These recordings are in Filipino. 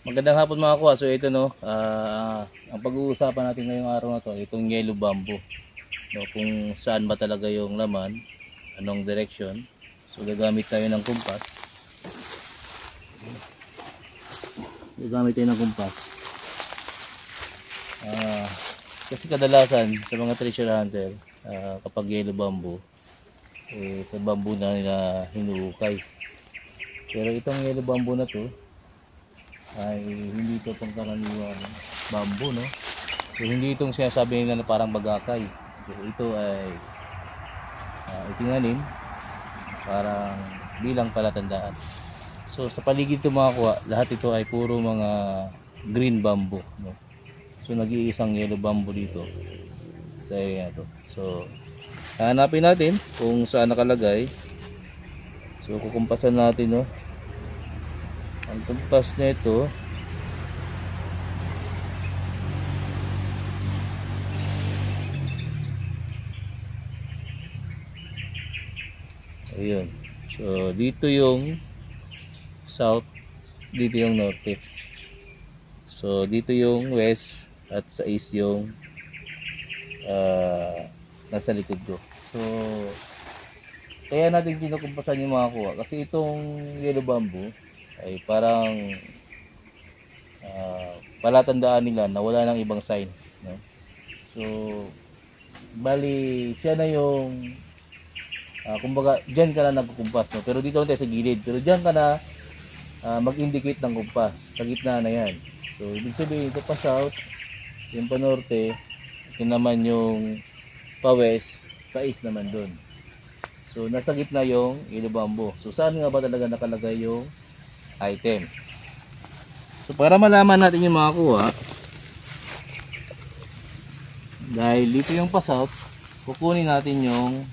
Magandang hapon mga kuha. So ito no, ang pag-uusapan natin ngayong araw na to, itong yellow bamboo. No, kung saan ba talaga yung laman, anong direction. So gagamit tayo ng kumpas. Gagamit tayo ng kumpas. Kasi kadalasan sa mga treasure hunter, kapag yellow bamboo, sa bamboo na nila hinuhukay. Pero itong yellow bamboo na to, ay hindi ito pangkaraniwang bamboo, no? So hindi itong sinasabi nila na parang bagakay. So ito ay itinganin parang bilang palatandaan. So sa paligid ito mga kuha, lahat ito ay puro mga green bamboo, no? So nag-iisang yellow bamboo dito sa area na to. So hanapin natin kung saan nakalagay. So kukumpasan natin, no? Ang kumpas na ito ayun. So dito yung south, dito yung norte. So dito yung west at sa east yung nasa likod ko. So kaya natin kinukumpasan yung mga kuha kasi itong yellow bamboo ay parang palatandaan nila na wala nang ibang sign, no? So bali siya na yung kumbaga dyan ka na nagkukumpas, no? Pero dito tayo sa gilid, pero dyan ka na mag-indicate ng kumpas sa gitna na yan. So ibig sabihin ito pa south, yung pa norte, ito naman yung pa west, pa east naman dun. So nasa gitna yung yellow bamboo. So saan nga ba talaga nakalagay yung item? So para malaman natin yung mga kuha, dahil dito yung pa south, kukunin natin yung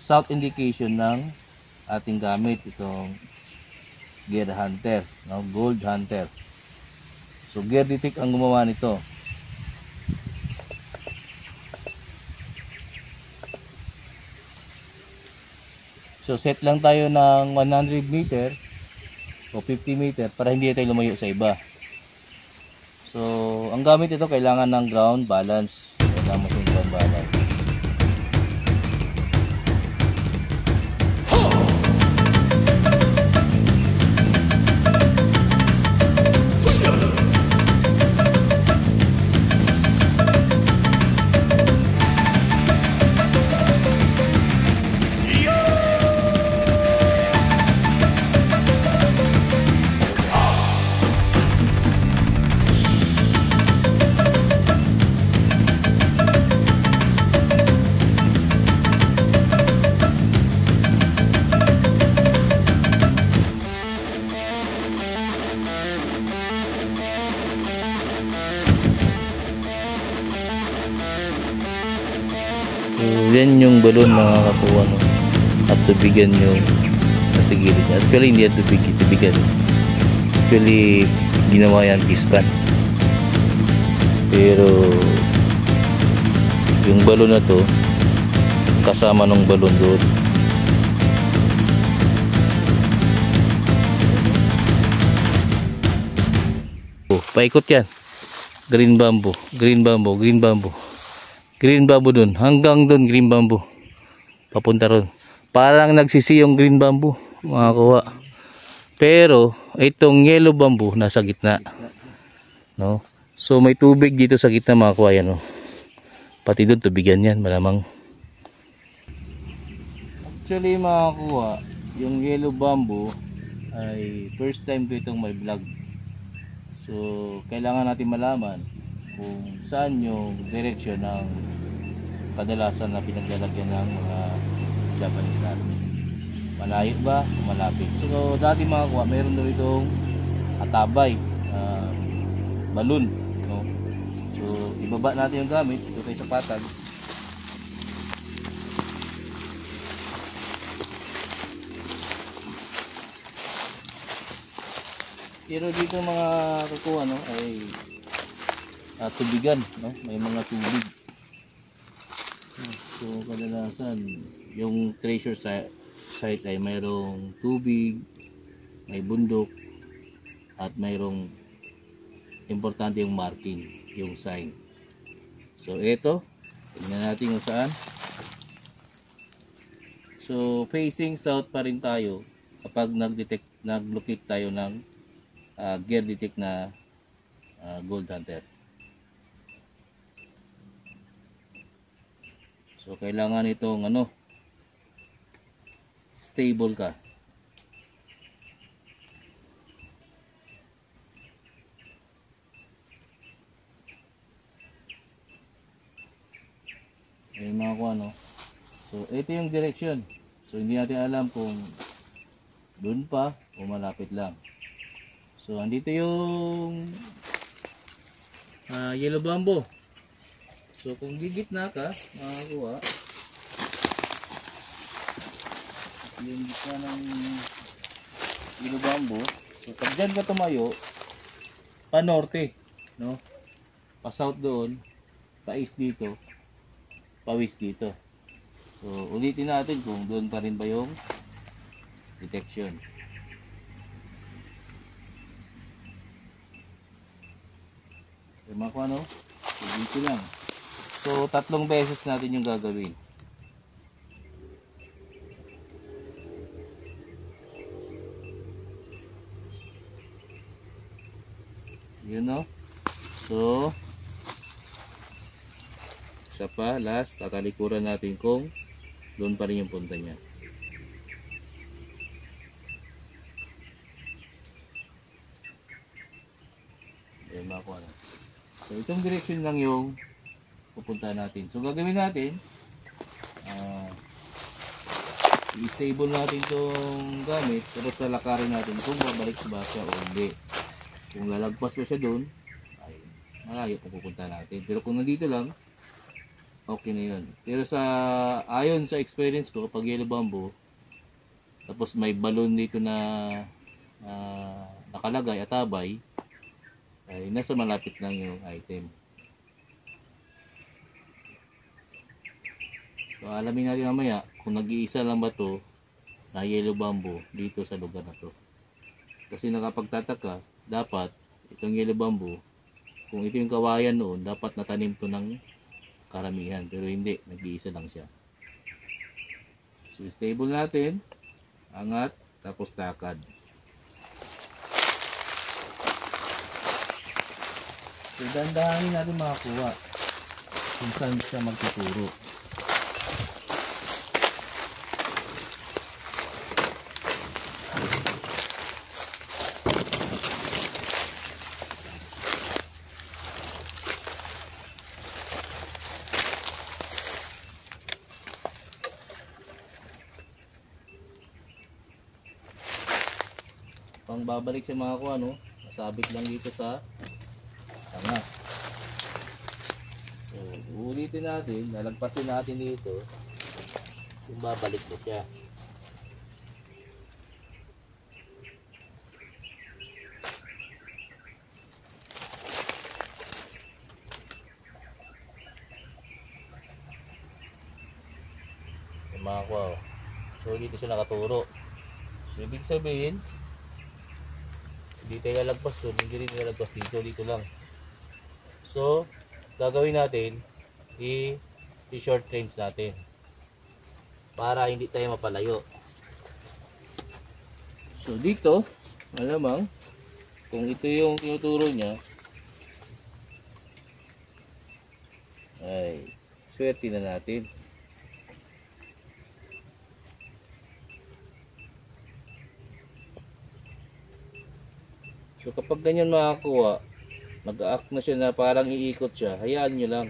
south indication ng ating gamit, itong gear hunter, no? Gold hunter. So gear detect ang gumawa nito. So set lang tayo ng 100 meter o 50 meter para hindi tayo lumayo sa iba. So ang gamit ito kailangan ng ground balance. Kailangan mo yung ground balance. So, yan yung balon na nakakuha, no? At tubigan yung nasa gilid niya. Actually hindi yan tubigan. Actually ginawa yan pispan. Pero yung balon na to kasama ng balon doon. Paikot yan. Green bamboo dun, hanggang dun green bamboo papunta ron, parang nagsisi yung green bamboo mga kuha. Pero itong yellow bamboo nasa gitna, no? So may tubig dito sa gitna mga kuha yan, no? Pati dun tubigan yan malamang. Actually mga kuha, yung yellow bamboo ay first time ko itong may vlog. So kailangan natin malaman kung saan yung direction ng kadalasan na pinaglalagyan ng mga Japanese natin. Malayo ba o malapit? So dati mga kuha, mayroon daw itong atabay, balon, no? So ibaba natin yung gamit dito tayo sa patag. Pero dito mga kukuha, no, ay tubigan, no? May mga tubig. So kadalasan yung treasure site ay mayroong tubig, may bundok, at mayroong importante yung marking, yung sign. So ito, tingnan natin kung saan. So facing south pa rin tayo kapag nag-locate tayo ng gear detect na gold hunter. So kailangan itong stable ka. Ayun mga kuha, no? So ito yung direction. So hindi natin alam kung doon pa o malapit lang. So andito yung yellow bamboo. So kung gigitna ka, makakuha yung gitna ng yellow bamboo. So pag dyan ka tumayo, pa norte, no? Pa south doon, pa east dito, pa west dito. So ulitin natin kung doon pa rin ba yung detection. So makuha, no? So dito lang. So 3 beses natin yung gagawin. Yun, no? So isa pa, last, tatalikuran natin kung doon pa rin yung punta niya. Ayan, makuha na. So itong direction lang yung pupunta natin. So gagawin natin, i-stable natin itong gamit, tapos lalakarin natin kung babalik ba siya o hindi. Kung lalagpas ba siya doon, ay malayo kung pupunta natin. Pero kung nandito lang, okay na yun. Pero ayon sa experience ko, kapag yellow bamboo, tapos may balon dito na nakalagay at tabay, ay nasa malapit lang yung item. So alamin natin mamaya kung nag-iisa lang ba to na yellow bamboo dito sa lugar na to. Kasi nakapagtataka, dapat itong yellow bamboo, kung ito yung kawayan noon, dapat natanim to ng karamihan. Pero hindi, nag-iisa lang siya. So stable natin, angat, tapos takad. So dandahanin natin makakuha kung saan siya magtuturo. Pang babalik sa mga kuha, no? Nasabit lang dito sa tanga. So ulitin natin, lalagpasin natin dito kung babalik ko siya. Yung mga kuha, oh. So dito siya nakaturo. So ibig sabihin, hindi tayo lalagpas doon, hindi rin lalagpas dito lang. So gagawin natin, i-short range natin para hindi tayo mapalayo. So dito, malamang kung ito yung tinuturo niya, ay swerte na natin. So kapag ganyan makakuha, nag-act na siya na parang iikot siya, hayaan nyo lang.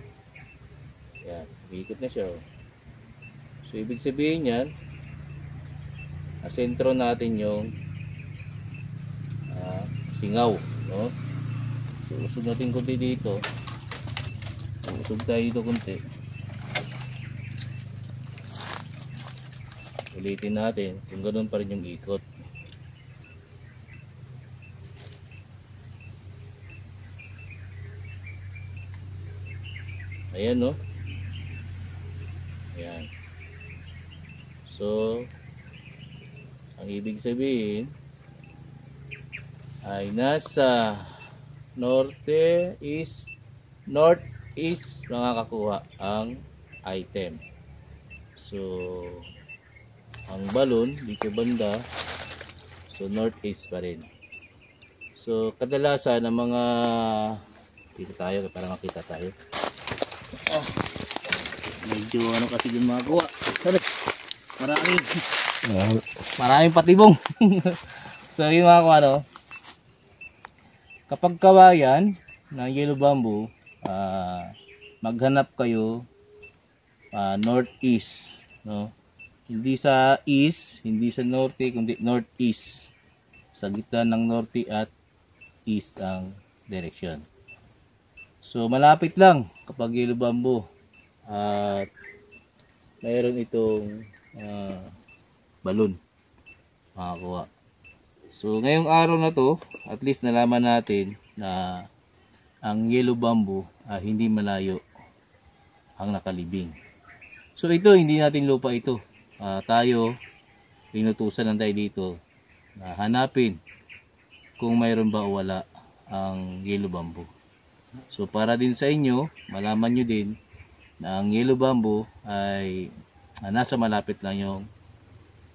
Yan, iikot na siya. So ibig sabihin yan, sentro natin yung singaw, no? So usog natin konti dito. Usog tayo dito konti. Ulitin natin kung ganoon pa rin yung ikot. Ayan, no? Ayan. So Ang ibig sabihin ay nasa northeast makakakuha ang item. So ang balon dito banda, so northeast pa rin. So kadalasan ang mga dito tayo para makita tayo. Medyo ano kasi yung mga kuha. Maraming patibong. So yung mga kuha, no? Kapag kawayan ng yellow bamboo, maghanap kayo northeast, no? Hindi sa east, hindi sa norte, kundi northeast. Sa gitna ng norte at east ang direction. So malapit lang kapag yellow bamboo at mayroon itong balon makakuha. So ngayong araw na to, at least nalaman natin na ang yellow bamboo hindi malayo ang nakalibing. So ito, hindi natin lupa ito. Tayo, pinutusan lang tayo dito na hanapin kung mayroon ba o wala ang yellow bamboo. So para din sa inyo, malaman nyo din na ang yellow bamboo ay nasa malapit lang yung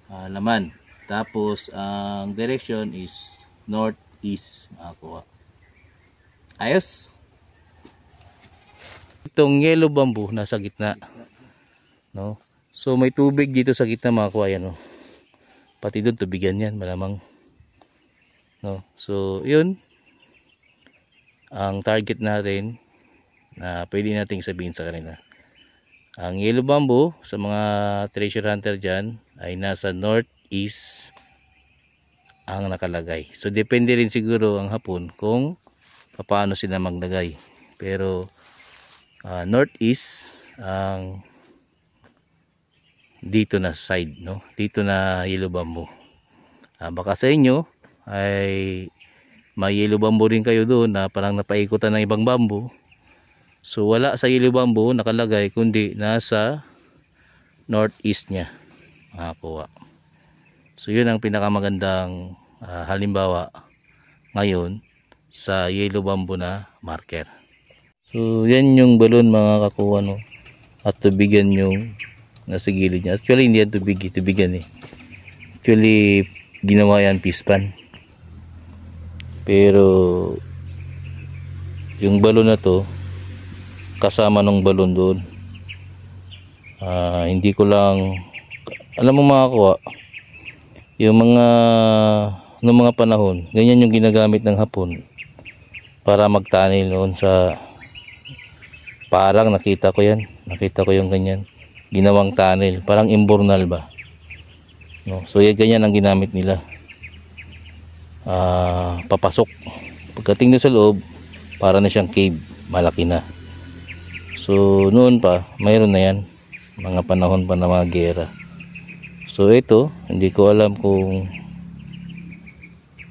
laman. Tapos ang direction is northeast makakuha. Ayos. Itong yellow bamboo nasa gitna, no? So may tubig dito sa gitna makakuha yan, no? Pati doon tubigan yan malamang, no? So yun ang target natin na pwede nating sabihin sa kanila. Ang yellow bamboo sa mga treasure hunter dyan ay nasa northeast ang nakalagay. So depende rin siguro ang Hapon kung paano sila maglagay. Pero northeast ang dito na side, no? Dito na yellow bamboo. Baka sa inyo ay may yellow bamboo rin kayo doon na parang napaikutan ng ibang bamboo. So wala sa yellow bamboo nakalagay kundi nasa northeast niya makakuha. So yun ang pinakamagandang halimbawa ngayon sa yellow bamboo na marker. So yan yung balon mga kakuha, no? At tubigan yung nasa gilid niya. Actually hindi yan tubigan eh. Actually ginawa yan pispan. Pero yung balon na to kasama ng balon doon. Hindi ko lang alam mo makakuha yung mga noong mga panahon, ganyan yung ginagamit ng Hapon para magtanil noon sa parang nakita ko yung ganyan ginawang tunnel, parang imbornal ba, no? So yan, ganyan ang ginamit nila. Papasok pagdating na sa loob para na siyang cave, malaki na. So noon pa mayroon na yan, mga panahon pa na mga gera. So ito, hindi ko alam kung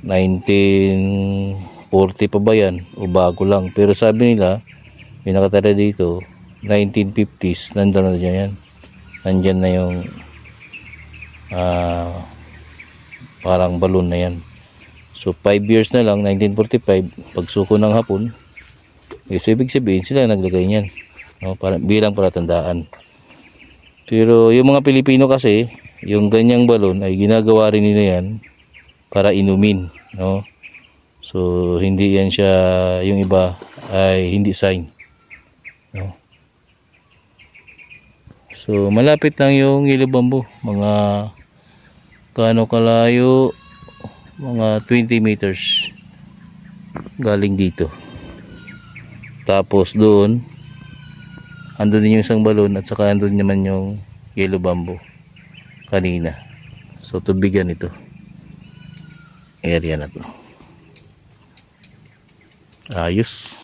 1940 pa ba yan o bago lang, pero sabi nila may nakatala dito 1950s, nandun na dyan yan, nandyan na yung parang balon na yan. So 5 years na lang, 1945 pagsuko ng Hapon, so ibig sabihin sila naglagay niyan, no? Bilang palatandaan. Pero yung mga Pilipino kasi, yung ganyang balon ay ginagawa rin nila yan para inumin, no? So hindi yan siya, yung iba ay hindi sign, no? So malapit lang yung yellow bamboo, mga kano kalayo, mga 20 meters galing dito. Tapos doon andun din yung isang balon at saka andun naman yung yellow bamboo kanina. So tubigan ito area na to. Ayos.